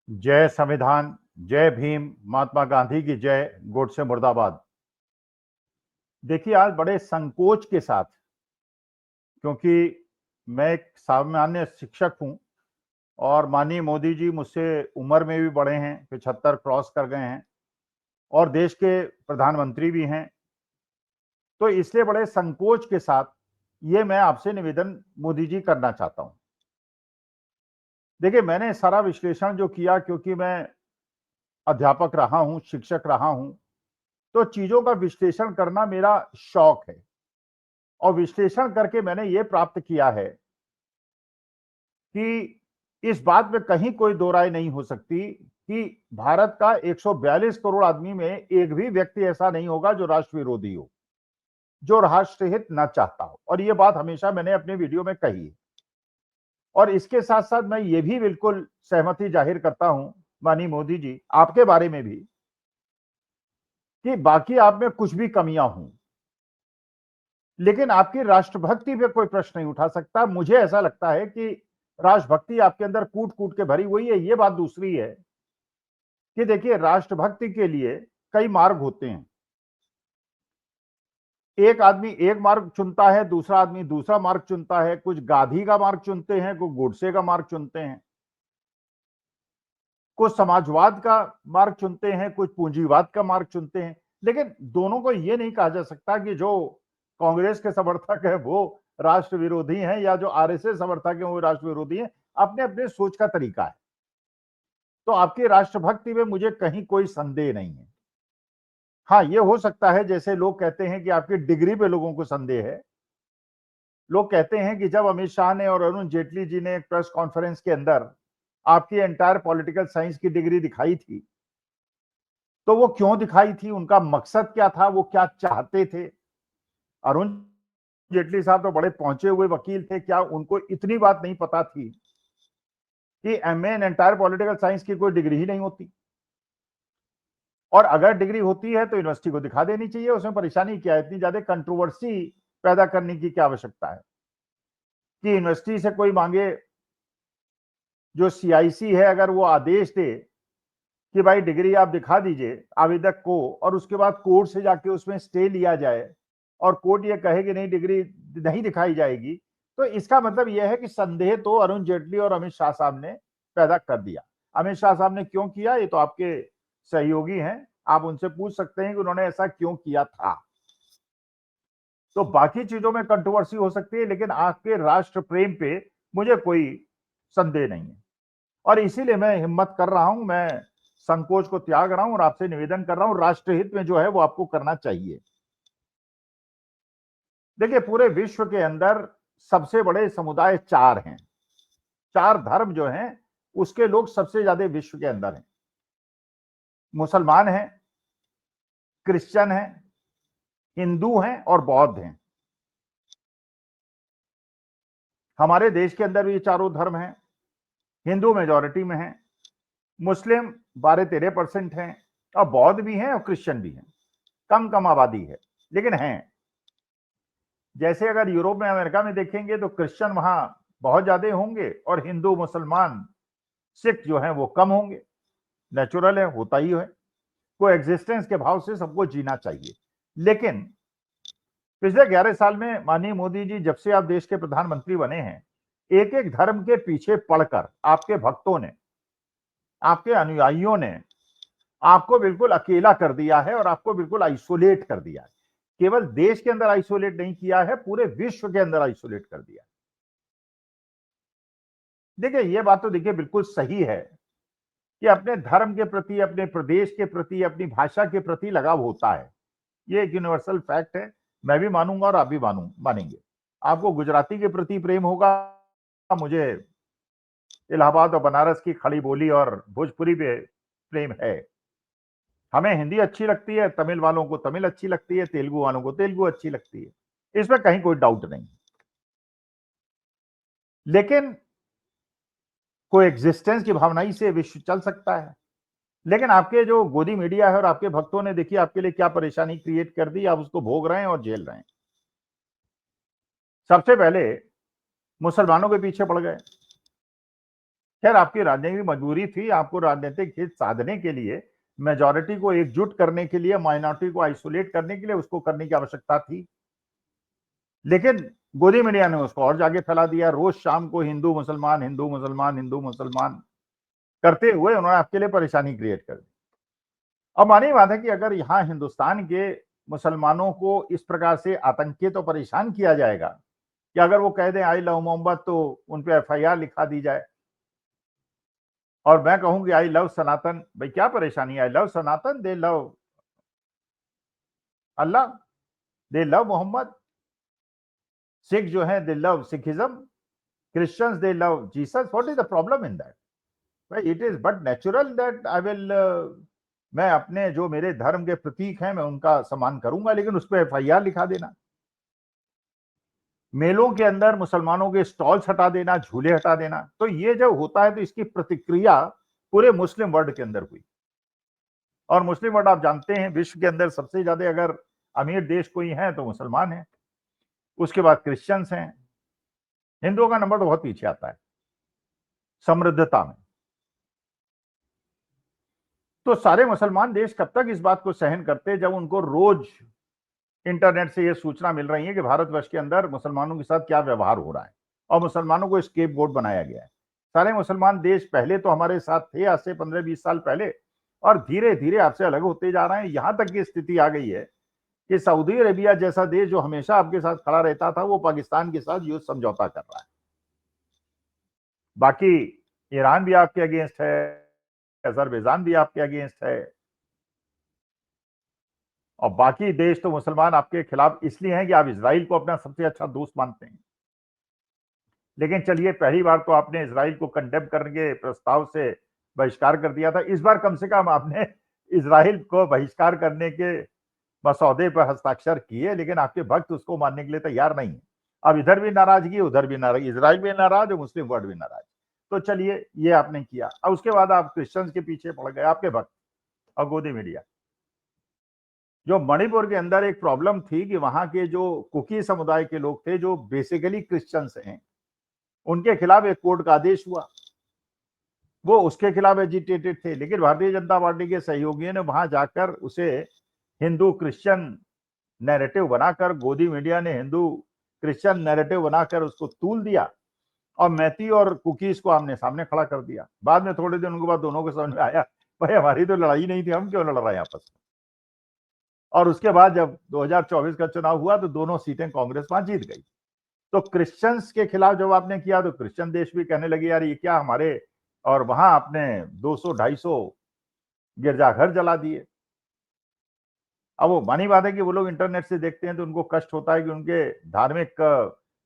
जय संविधान, जय भीम, महात्मा गांधी की जय, गोडसे मुर्दाबाद। देखिए, आज बड़े संकोच के साथ, क्योंकि मैं एक सामान्य शिक्षक हूं और माननीय मोदी जी मुझसे उम्र में भी बड़े हैं, 75 क्रॉस कर गए हैं और देश के प्रधानमंत्री भी हैं। तो इसलिए बड़े संकोच के साथ ये मैं आपसे निवेदन मोदी जी करना चाहता हूं। देखिए, मैंने सारा विश्लेषण जो किया, क्योंकि मैं अध्यापक रहा हूं, शिक्षक रहा हूं, तो चीजों का विश्लेषण करना मेरा शौक है और विश्लेषण करके मैंने ये प्राप्त किया है कि इस बात में कहीं कोई दो राय नहीं हो सकती कि भारत का 142 करोड़ आदमी में एक भी व्यक्ति ऐसा नहीं होगा जो राष्ट्र विरोधी हो, जो राष्ट्रहित न चाहता हो। और ये बात हमेशा मैंने अपने वीडियो में कही है। और इसके साथ साथ मैं ये भी बिल्कुल सहमति जाहिर करता हूं माननीय मोदी जी आपके बारे में भी, कि बाकी आप में कुछ भी कमियां हों, लेकिन आपकी राष्ट्रभक्ति पे कोई प्रश्न नहीं उठा सकता। मुझे ऐसा लगता है कि राष्ट्रभक्ति आपके अंदर कूट कूट के भरी हुई है। ये बात दूसरी है कि देखिए, राष्ट्रभक्ति के लिए कई मार्ग होते हैं। एक आदमी एक मार्ग चुनता है, दूसरा आदमी दूसरा मार्ग चुनता है। कुछ गांधी का मार्ग चुनते हैं, कुछ गोडसे का मार्ग चुनते हैं, कुछ समाजवाद का मार्ग चुनते हैं, कुछ पूंजीवाद का मार्ग चुनते हैं। लेकिन दोनों को यह नहीं कहा जा सकता कि जो कांग्रेस के समर्थक है वो राष्ट्र विरोधी हैं या जो आरएसएस समर्थक है वो राष्ट्र विरोधी हैं। अपने अपने सोच का तरीका है। तो आपकी राष्ट्रभक्ति में मुझे कहीं कोई संदेह नहीं है। हाँ, ये हो सकता है जैसे लोग कहते हैं कि आपकी डिग्री पे लोगों को संदेह है। लोग कहते हैं कि जब अमित शाह ने और अरुण जेटली जी ने एक प्रेस कॉन्फ्रेंस के अंदर आपकी एंटायर पॉलिटिकल साइंस की डिग्री दिखाई थी, तो वो क्यों दिखाई थी, उनका मकसद क्या था, वो क्या चाहते थे। अरुण जेटली साहब तो बड़े पहुंचे हुए वकील थे, क्या उनको इतनी बात नहीं पता थी कि MA in entire political science की कोई डिग्री ही नहीं होती, और अगर डिग्री होती है तो यूनिवर्सिटी को दिखा देनी चाहिए। उसमें परेशानी क्या है, इतनी ज्यादा कंट्रोवर्सी पैदा करने की क्या आवश्यकता है कि यूनिवर्सिटी से कोई मांगे। जो सीआईसी है अगर वो आदेश दे कि भाई डिग्री आप दिखा दीजिए आवेदक को, और उसके बाद कोर्ट से जाके उसमें स्टे लिया जाए और कोर्ट ये कहे कि नहीं डिग्री नहीं दिखाई जाएगी, तो इसका मतलब यह है कि संदेह तो अरुण जेटली और अमित शाह साहब ने पैदा कर दिया। अमित शाह साहब ने क्यों किया, ये तो आपके सहयोगी हैं, आप उनसे पूछ सकते हैं कि उन्होंने ऐसा क्यों किया था। तो बाकी चीजों में कंट्रोवर्सी हो सकती है, लेकिन आपके राष्ट्र प्रेम पे मुझे कोई संदेह नहीं है। और इसीलिए मैं हिम्मत कर रहा हूं, मैं संकोच को त्याग रहा हूं और आपसे निवेदन कर रहा हूं, राष्ट्रहित में जो है वो आपको करना चाहिए। देखिए, पूरे विश्व के अंदर सबसे बड़े समुदाय चार हैं। चार धर्म जो हैं उसके लोग सबसे ज्यादा विश्व के अंदर हैं। मुसलमान हैं, क्रिश्चियन हैं, हिंदू हैं और बौद्ध हैं। हमारे देश के अंदर भी चारों धर्म हैं। हिंदू मेजॉरिटी में हैं, मुस्लिम 12-13% हैं, और बौद्ध भी हैं और क्रिश्चियन भी हैं। कम कम आबादी है लेकिन हैं। जैसे अगर यूरोप में अमेरिका में देखेंगे तो क्रिश्चियन वहां बहुत ज्यादा होंगे और हिंदू मुसलमान सिख जो हैं वो कम होंगे। नेचुरल है, होता ही है। को एग्जिस्टेंस के भाव से सबको जीना चाहिए। लेकिन पिछले 11 साल में माननीय मोदी जी जब से आप देश के प्रधानमंत्री बने हैं, एक एक धर्म के पीछे पड़कर आपके भक्तों ने, आपके अनुयायियों ने आपको बिल्कुल अकेला कर दिया है और आपको बिल्कुल आइसोलेट कर दिया है। केवल देश के अंदर आइसोलेट नहीं किया है, पूरे विश्व के अंदर आइसोलेट कर दिया है। देखिए, यह बात तो देखिए बिल्कुल सही है कि अपने धर्म के प्रति, अपने प्रदेश के प्रति, अपनी भाषा के प्रति लगाव होता है। ये एक यूनिवर्सल फैक्ट है। मैं भी मानूंगा और आप भी मानेंगे। आपको गुजराती के प्रति प्रेम होगा, मुझे इलाहाबाद और बनारस की खड़ी बोली और भोजपुरी पे प्रेम है। हमें हिंदी अच्छी लगती है, तमिल वालों को तमिल अच्छी लगती है, तेलुगु वालों को तेलुगु अच्छी लगती है। इसमें कहीं कोई डाउट नहीं। लेकिन कोई एग्जिस्टेंस की भावना ही से विश्व चल सकता है। लेकिन आपके जो गोदी मीडिया है और आपके भक्तों ने देखिए आपके लिए क्या परेशानी क्रिएट कर दी, आप उसको भोग रहे हैं और झेल रहे हैं। सबसे पहले मुसलमानों के पीछे पड़ गए। खैर आपकी राजनीतिक मजबूरी थी, आपको राजनीतिक हित साधने के लिए, मेजॉरिटी को एकजुट करने के लिए, माइनॉरिटी को आइसोलेट करने के लिए उसको करने की आवश्यकता थी। लेकिन गोदी मीडिया ने उसको और जाके फैला दिया। रोज शाम को हिंदू मुसलमान, हिंदू मुसलमान, हिंदू मुसलमान करते हुए उन्होंने आपके लिए परेशानी क्रिएट कर दी। अब मानी बात है कि अगर यहां हिंदुस्तान के मुसलमानों को इस प्रकार से आतंकित और परेशान किया जाएगा कि अगर वो कह दें आई लव मोहम्मद तो उन पे एफआईआर लिखा दी जाए, और मैं कहूं कि आई लव सनातन, भाई क्या परेशानी है? I love Sanatan, they love Allah, they love Mohammed. Sikh जो है they love Sikhism, Christians they love Jesus. What is the problem in that? भाई it is but natural that I will, मैं अपने जो मेरे धर्म के प्रतीक हैं मैं उनका सम्मान करूंगा, लेकिन उस पर एफआईआर लिखा देना, मेलों के अंदर मुसलमानों के स्टॉल्स हटा देना, झूले हटा देना, तो ये जब होता है तो इसकी प्रतिक्रिया पूरे मुस्लिम वर्ल्ड के अंदर हुई। और मुस्लिम वर्ल्ड आप जानते हैं विश्व के अंदर सबसे ज्यादा अगर अमीर देश कोई है तो मुसलमान है, उसके बाद क्रिश्चियंस हैं, हिंदुओं का नंबर तो बहुत पीछे आता है समृद्धता में। तो सारे मुसलमान देश कब तक इस बात को सहन करते जब उनको रोज इंटरनेट से ये सूचना मिल रही है कि भारतवर्ष के अंदर मुसलमानों के साथ क्या व्यवहार हो रहा है और मुसलमानों को स्केपगोट बनाया गया है। सारे मुसलमान देश पहले तो हमारे साथ थे आज से 15-20 साल पहले, और धीरे धीरे आपसे अलग होते जा रहे हैं। यहां तक की स्थिति आ गई है कि सऊदी अरेबिया जैसा देश जो हमेशा आपके साथ खड़ा रहता था वो पाकिस्तान के साथ युद्ध समझौता कर रहा है। बाकी ईरान भी आपके अगेंस्ट है, अजरबैजान भी आपके अगेंस्ट है, और बाकी देश तो मुसलमान आपके खिलाफ इसलिए हैं कि आप इजराइल को अपना सबसे अच्छा दोस्त मानते हैं। लेकिन चलिए, पहली बार तो आपने इजराइल को कंडेम करके प्रस्ताव से बहिष्कार कर दिया था, इस बार कम से कम आपने इजराइल को बहिष्कार करने के मसौदे पर हस्ताक्षर किए, लेकिन आपके भक्त उसको मानने के लिए तैयार नहीं है। अब इधर भी नाराजगी, उधर भी नाराजगी, इजराइल भी नाराज और मुस्लिम वर्ल्ड भी नाराज। तो चलिए ये आपने किया, अब उसके बाद आप क्रिश्चियंस के पीछे पड़ गए, आपके भक्त और गोदी मीडिया। जो मणिपुर के अंदर एक प्रॉब्लम थी कि वहां के जो कुकी समुदाय के लोग थे जो बेसिकली क्रिश्चियंस हैं, उनके खिलाफ एक कोर्ट का आदेश हुआ, वो उसके खिलाफ एजिटेटेड थे, लेकिन भारतीय जनता पार्टी के सहयोगियों ने वहां जाकर उसे हिंदू क्रिश्चियन नैरेटिव बनाकर, गोदी मीडिया ने हिंदू क्रिश्चियन नैरेटिव बनाकर उसको तूल दिया और मैती और कुकीज को आमने सामने खड़ा कर दिया। बाद में थोड़े दिनों के बाद दोनों को समझ में आया भाई हमारी तो लड़ाई नहीं थी, हम क्यों लड़ रहे हैं आपस में। और उसके बाद जब 2024 का चुनाव हुआ तो दोनों सीटें कांग्रेस वहां जीत गई। तो क्रिश्चियंस के खिलाफ जब आपने किया तो क्रिश्चियन देश भी कहने लगे यार ये क्या हमारे, और वहां आपने 200-250 गिरजाघर जला दिए। अब वो मानी बात है कि वो लोग इंटरनेट से देखते हैं तो उनको कष्ट होता है कि उनके धार्मिक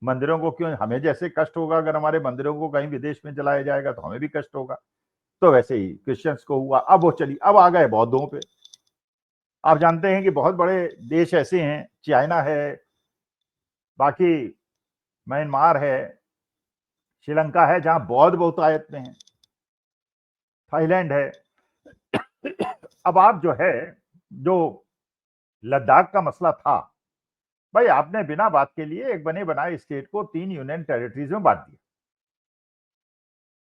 मंदिरों को क्यों, हमें जैसे कष्ट होगा अगर हमारे मंदिरों को कहीं विदेश में जलाया जाएगा तो हमें भी कष्ट होगा। तो वैसे ही क्रिश्चियंस को हुआ। अब वो चली, अब आ गए बौद्धों पे। आप जानते हैं कि बहुत बड़े देश ऐसे हैं, चाइना है, बाकी म्यांमार है, श्रीलंका है, जहां बौद्ध बहुतायत में है, थाईलैंड है। अब आप जो है, जो लद्दाख का मसला था, भाई आपने बिना बात के लिए एक बने बनाए स्टेट को 3 यूनियन टेरिटरीज में बांट दिया।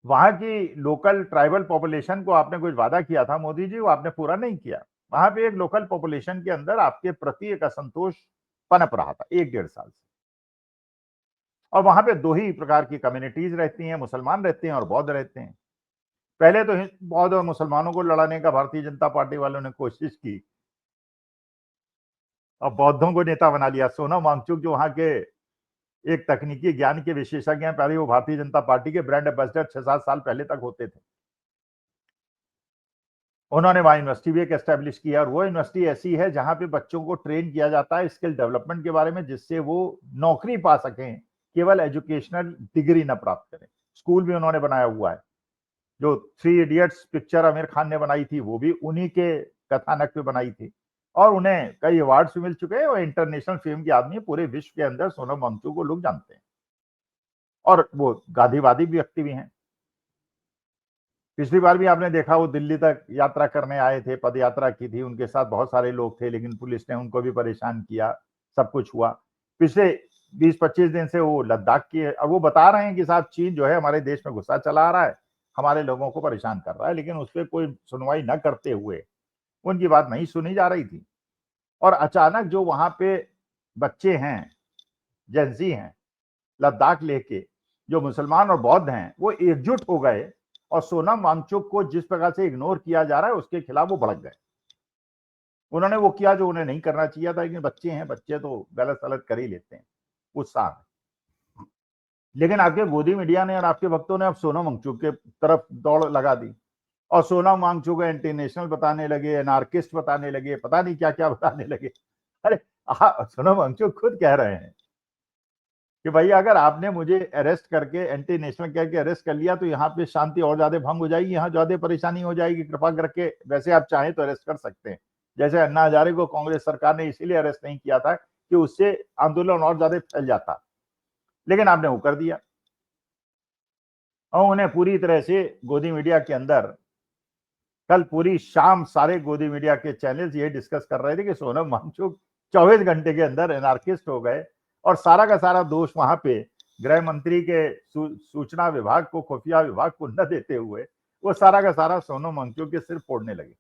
वहां की लोकल ट्राइबल पॉपुलेशन को आपने कुछ वादा किया था मोदी जी, वो आपने पूरा नहीं किया। वहां पे एक लोकल पॉपुलेशन के अंदर आपके प्रति एक असंतोष पनप रहा था 1-1.5 साल से। और वहां पे 2 ही प्रकार की कम्युनिटीज रहती हैं, मुसलमान रहते हैं और बौद्ध रहते हैं। पहले तो बौद्ध और मुसलमानों को लड़ाने का भारतीय जनता पार्टी वालों ने कोशिश की और बौद्धों को नेता बना लिया। सोनम वांगचुक जो वहां के एक तकनीकी ज्ञान के विशेषज्ञ हैं, पहले वो भारतीय जनता पार्टी के ब्रांड एम्बेसडर 6-7 साल पहले तक होते थे। उन्होंने वहां यूनिवर्सिटी भी एक एस्टेब्लिश किया, और वो यूनिवर्सिटी ऐसी है जहां पे बच्चों को ट्रेन किया जाता है स्किल डेवलपमेंट के बारे में, जिससे वो नौकरी पा सकें, केवल एजुकेशनल डिग्री न प्राप्त करें। स्कूल भी उन्होंने बनाया हुआ है। जो 3 इडियट्स पिक्चर आमिर खान ने बनाई थी वो भी उन्हीं के कथानक पे बनाई थी, और उन्हें कई अवार्ड्स भी मिल चुके हैं। और इंटरनेशनल फिल्म की आदमी, पूरे विश्व के अंदर सोनम वांगचुक को लोग जानते हैं, और वो गांधीवादी व्यक्ति भी हैं। पिछली बार भी आपने देखा वो दिल्ली तक यात्रा करने आए थे, पद यात्रा की थी, उनके साथ बहुत सारे लोग थे, लेकिन पुलिस ने उनको भी परेशान किया, सब कुछ हुआ। पिछले 20-25 दिन से वो लद्दाख की, अब वो बता रहे हैं कि साहब चीन जो है हमारे देश में घुसा चला आ रहा है, हमारे लोगों को परेशान कर रहा है, लेकिन उस पर कोई सुनवाई न करते हुए उनकी बात नहीं सुनी जा रही थी। और अचानक जो वहां पे बच्चे हैं, जेंजी हैं, लद्दाख लेके, जो मुसलमान और बौद्ध हैं, वो एकजुट हो गए और सोनम वांगचुक को जिस प्रकार से इग्नोर किया जा रहा है उसके खिलाफ वो भड़क गए। उन्होंने वो किया जो उन्हें नहीं करना चाहिए था, लेकिन बच्चे हैं, बच्चे तो गलत सलत कर ही लेते हैं उत्साह में। लेकिन आपके गोदी मीडिया ने और आपके भक्तों ने अब सोनम वांगचुक के तरफ दौड़ लगा दी और सोनम वांगचुक को एंटी नेशनल बताने लगे, एनार्किस्ट बताने लगे, पता नहीं क्या क्या बताने लगे। अरे सोनम वांगचुक खुद कह रहे हैं कि भाई अगर आपने मुझे अरेस्ट करके एंटी नेशनल कह के अरेस्ट कर लिया तो यहाँ पे शांति और ज्यादा भंग हो जाएगी, यहाँ ज्यादा परेशानी हो जाएगी, कृपा करके वैसे आप चाहें तो अरेस्ट कर सकते हैं। जैसे अन्ना हजारे को कांग्रेस सरकार ने इसीलिए अरेस्ट नहीं किया था कि उससे आंदोलन और ज्यादा फैल जाता, लेकिन आपने वो कर दिया। और उन्हें पूरी तरह से गोदी मीडिया के अंदर कल पूरी शाम सारे गोदी मीडिया के चैनल्स ये डिस्कस कर रहे थे कि सोनम वांगचुक 24 घंटे के अंदर एनार्किस्ट हो गए और सारा का सारा दोष वहां पे गृह मंत्री के सूचना विभाग को, खुफिया विभाग को न देते हुए वो सारा का सारा सोनम वांगचुक के सिर फोड़ने लगे।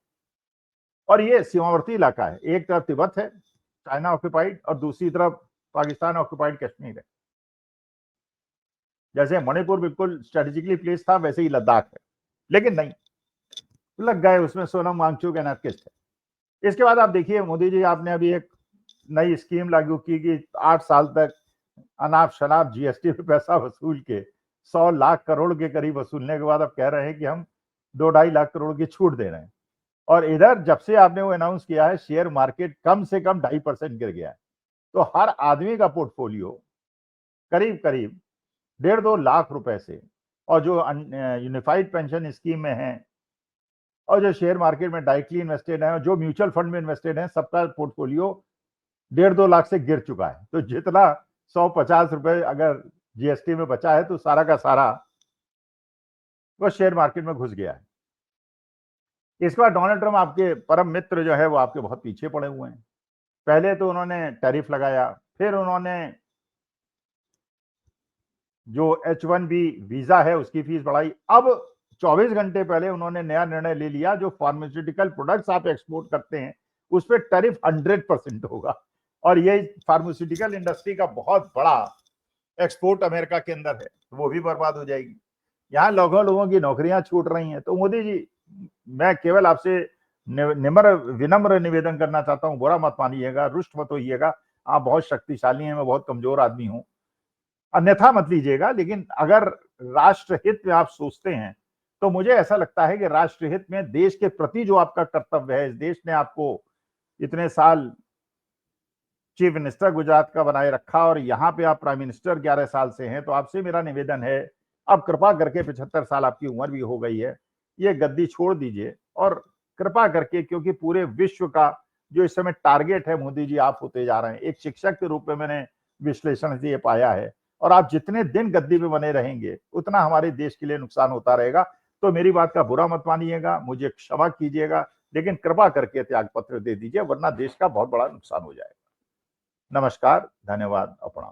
और ये सीमावर्ती इलाका है, एक तरफ तिब्बत है चाइना ऑक्यूपाइड और दूसरी तरफ पाकिस्तान ऑक्यूपाइड कश्मीर है। जैसे मणिपुर बिल्कुल स्ट्रेटेजिकली प्लेस था, वैसे ही लद्दाख है, लेकिन नहीं, लग गए उसमें सोनम वांगचुक एनार्किस्ट है। इसके बाद आप देखिए मोदी जी, आपने अभी एक नई स्कीम लागू की कि 8 साल तक अनाप शनाप जीएसटी पे पैसा वसूल के 100 लाख करोड़ के करीब वसूलने के बाद अब कह रहे हैं कि हम 2-2.5 लाख करोड़ की छूट दे रहे हैं। और इधर जब से आपने वो अनाउंस किया है शेयर मार्केट कम से कम 2.5% गिर गया है। तो हर आदमी का पोर्टफोलियो करीब करीब 1.5-2 लाख रुपए से, और जो यूनिफाइड पेंशन स्कीम में है और जो शेयर मार्केट में डायरेक्टली इन्वेस्टेड है और जो म्यूचुअल फंड में इन्वेस्टेड है, सबका पोर्टफोलियो 1.5-2 लाख से गिर चुका है। तो जितना 150 रुपए अगर जीएसटी में बचा है तो सारा का सारा वो शेयर मार्केट में घुस गया है। इसके बाद डोनाल्ड ट्रम्प, आपके परम मित्र जो है, वो आपके बहुत पीछे पड़े हुए हैं। पहले तो उन्होंने टैरिफ लगाया, फिर उन्होंने जो H1B वीजा है उसकी फीस बढ़ाई, अब 24 घंटे पहले उन्होंने नया निर्णय ले लिया, जो फार्मास्यूटिकल प्रोडक्ट्स आप एक्सपोर्ट करते हैं उस पर टैरिफ 100% होगा। और ये फार्मास्यूटिकल इंडस्ट्री का बहुत बड़ा एक्सपोर्ट अमेरिका के अंदर है, तो वो भी बर्बाद हो जाएगी। यहाँ लोगों की नौकरियां छूट रही हैं। तो मोदी जी, मैं केवल आपसे विनम्र निवेदन करना चाहता हूँ, बुरा मत मानिएगा, रुष्ट मत होइएगा। आप बहुत शक्तिशाली हैं, मैं बहुत कमजोर आदमी हूँ, अन्यथा मत लीजिएगा। लेकिन अगर राष्ट्र हित में आप सोचते हैं तो मुझे ऐसा लगता है कि राष्ट्र हित में देश के प्रति जो आपका कर्तव्य है, इस देश ने आपको इतने साल चीफ मिनिस्टर गुजरात का बनाए रखा और यहाँ पे आप प्राइम मिनिस्टर 11 साल से हैं, तो आपसे मेरा निवेदन है, अब कृपा करके 75 साल आपकी उम्र भी हो गई है, ये गद्दी छोड़ दीजिए और कृपा करके, क्योंकि पूरे विश्व का जो इस समय टारगेट है मोदी जी, आप होते जा रहे हैं। एक शिक्षक के रूप में मैंने विश्लेषण से ये पाया है, और आप जितने दिन गद्दी में बने रहेंगे उतना हमारे देश के लिए नुकसान होता रहेगा। तो मेरी बात का बुरा मत मानिएगा, मुझे क्षमा कीजिएगा, लेकिन कृपा करके त्याग पत्र दे दीजिए, वरना देश का बहुत बड़ा नुकसान हो जाएगा। नमस्कार, धन्यवाद, प्रणाम।